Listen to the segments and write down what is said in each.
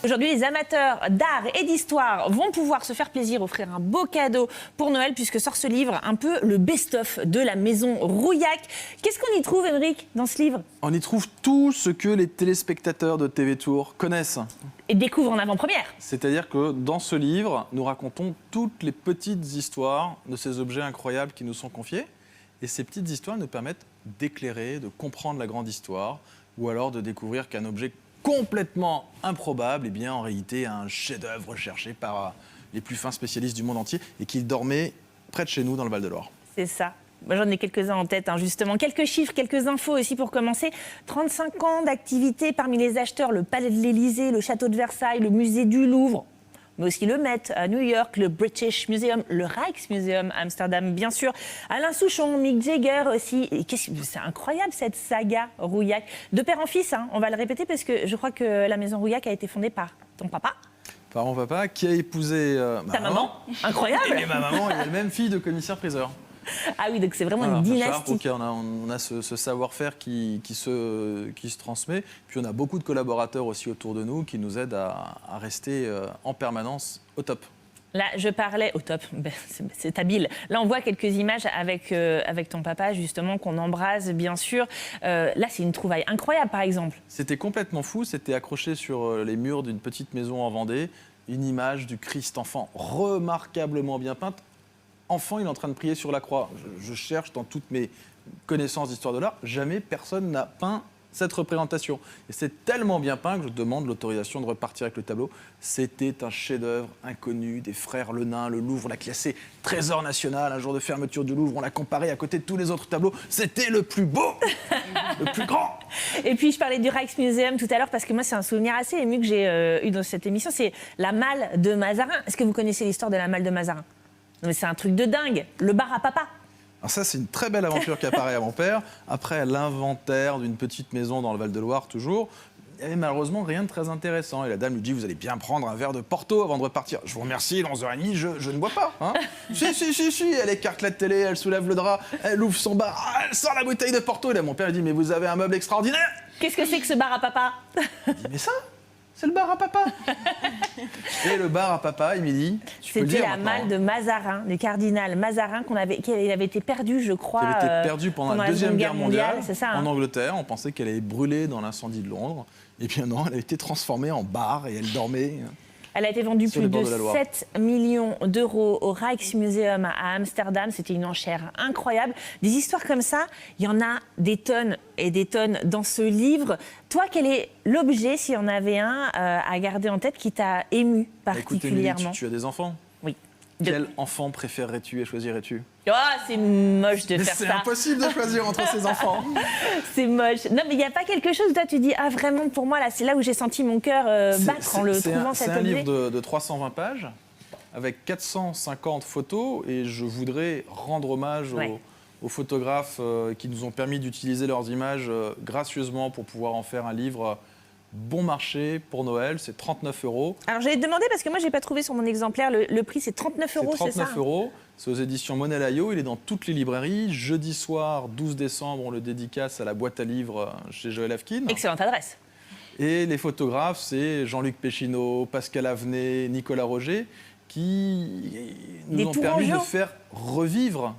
Aujourd'hui, les amateurs d'art et d'histoire vont pouvoir se faire plaisir, offrir un beau cadeau pour Noël, puisque sort ce livre, un peu le best-of de la maison Rouillac. Qu'est-ce qu'on y trouve, Émeric, dans ce livre? On y trouve tout ce que les téléspectateurs de TV Tour connaissent. Et découvrent en avant-première. C'est-à-dire que dans ce livre, nous racontons toutes les petites histoires de ces objets incroyables qui nous sont confiés. Et ces petites histoires nous permettent d'éclairer, de comprendre la grande histoire, ou alors de découvrir qu'un objet complètement improbable, eh bien, en réalité, un chef-d'œuvre recherché par les plus fins spécialistes du monde entier et qu'il dormait près de chez nous, dans le Val-de-Loire. C'est ça. Moi, j'en ai quelques-uns en tête, justement. Quelques chiffres, quelques infos aussi pour commencer. 35 ans d'activité parmi les acheteurs, le Palais de l'Élysée, le Château de Versailles, le Musée du Louvre, mais aussi le Met à New York, le British Museum, le Rijksmuseum à Amsterdam, bien sûr. Alain Souchon, Mick Jagger aussi. C'est incroyable cette saga Rouillac. De père en fils, on va le répéter parce que je crois que la maison Rouillac a été fondée par ton papa. Par mon papa, qui a épousé ta maman. Incroyable. Et ma maman est elle-même fille de commissaire-priseur. Ah oui, donc c'est vraiment une dynastie. Donc on a ce savoir-faire qui se transmet. Puis on a beaucoup de collaborateurs aussi autour de nous qui nous aident à rester en permanence au top. Là, je parlais au top, c'est habile. Là, on voit quelques images avec ton papa, justement, qu'on embrase, bien sûr. Là, c'est une trouvaille incroyable, par exemple. C'était complètement fou. C'était accroché sur les murs d'une petite maison en Vendée. Une image du Christ enfant remarquablement bien peinte. Enfant, il est en train de prier sur la croix. Je cherche dans toutes mes connaissances d'histoire de l'art, jamais personne n'a peint cette représentation. Et c'est tellement bien peint que je demande l'autorisation de repartir avec le tableau. C'était un chef-d'œuvre inconnu des frères Le Nain. Le Louvre l'a classé trésor national. Un jour de fermeture du Louvre, on l'a comparé à côté de tous les autres tableaux. C'était le plus beau, le plus grand. Et puis, je parlais du Rijksmuseum tout à l'heure parce que moi, c'est un souvenir assez ému que j'ai eu dans cette émission. C'est la malle de Mazarin. Est-ce que vous connaissez l'histoire de la malle de Mazarin? Non, mais c'est un truc de dingue. Le bar à papa. Alors ça, c'est une très belle aventure qui apparaît à mon père. Après l'inventaire d'une petite maison dans le Val-de-Loire, toujours, il n'y avait malheureusement rien de très intéressant. Et la dame lui dit, vous allez bien prendre un verre de Porto avant de repartir. Je vous remercie, il est 11h30, je ne bois pas. Si, elle écarte la télé, elle soulève le drap, elle ouvre son bar, elle sort la bouteille de Porto. Et là, mon père lui dit, mais vous avez un meuble extraordinaire. Qu'est-ce que c'est que ce bar à papa? Il dit, mais ça, c'est le bar à papa. Et le bar à papa, Émilie, c'était la malle de Mazarin, du cardinal Mazarin, qui avait été perdue, je crois. Qui avait été perdue pendant la Deuxième Guerre mondiale, c'est ça, en Angleterre. On pensait qu'elle allait brûler dans l'incendie de Londres. Et bien non, elle a été transformée en bar et elle dormait. Elle a été vendue plus de 7 millions d'euros au Rijksmuseum à Amsterdam. C'était une enchère incroyable. Des histoires comme ça, il y en a des tonnes et des tonnes dans ce livre. Toi, quel est l'objet, s'il y en avait un, à garder en tête qui t'a ému particulièrement? Écoute, tu as des enfants? Oui. Quel enfant préférerais-tu et choisirais-tu? Oh, c'est moche de faire ça. C'est impossible de choisir entre ces enfants. C'est moche. Non, mais il n'y a pas quelque chose où toi tu dis, ah vraiment, pour moi, là, c'est là où j'ai senti mon cœur battre en le trouvant cet objet. C'est un livre de 320 pages avec 450 photos et je voudrais rendre hommage aux photographes qui nous ont permis d'utiliser leurs images gracieusement pour pouvoir en faire un livre bon marché pour Noël. C'est 39 €. Alors j'allais te demander, parce que moi je n'ai pas trouvé sur mon exemplaire, le prix c'est 39 €, c'est ça? 39 €. C'est aux éditions Monelayo, il est dans toutes les librairies. Jeudi soir, 12 décembre, on le dédicace à la boîte à livres chez Joël Afkin. Excellente adresse. Et les photographes, c'est Jean-Luc Péchineau, Pascal Avenet, Nicolas Roger, qui nous ont permis de faire revivre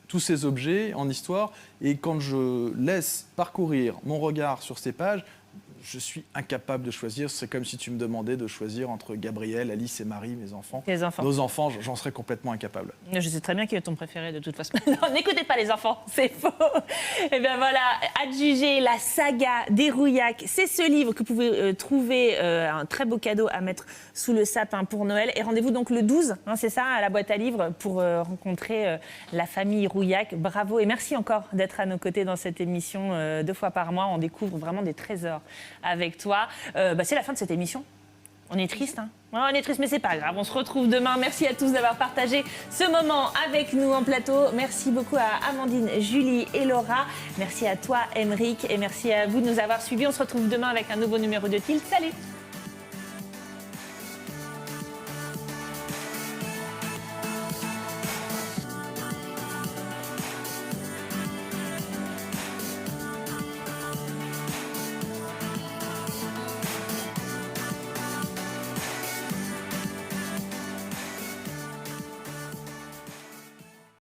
tous ces objets en histoire. Et quand je laisse parcourir mon regard sur ces pages, je suis incapable de choisir. C'est comme si tu me demandais de choisir entre Gabriel, Alice et Marie, mes enfants. Les enfants. Nos enfants, j'en serais complètement incapable. Je sais très bien qui est ton préféré de toute façon. Non, n'écoutez pas les enfants, c'est faux. Et bien voilà, adjugé la saga des Rouillac. C'est ce livre que vous pouvez trouver, un très beau cadeau à mettre sous le sapin pour Noël. Et rendez-vous donc le 12, c'est ça, à la boîte à livres pour rencontrer la famille Rouillac. Bravo et merci encore d'être à nos côtés dans cette émission 2 fois par mois. On découvre vraiment des trésors avec toi. C'est la fin de cette émission. On est triste, on est triste, mais c'est pas grave. On se retrouve demain. Merci à tous d'avoir partagé ce moment avec nous en plateau. Merci beaucoup à Amandine, Julie et Laura. Merci à toi, Émeric, et merci à vous de nous avoir suivis. On se retrouve demain avec un nouveau numéro de Tilt. Salut!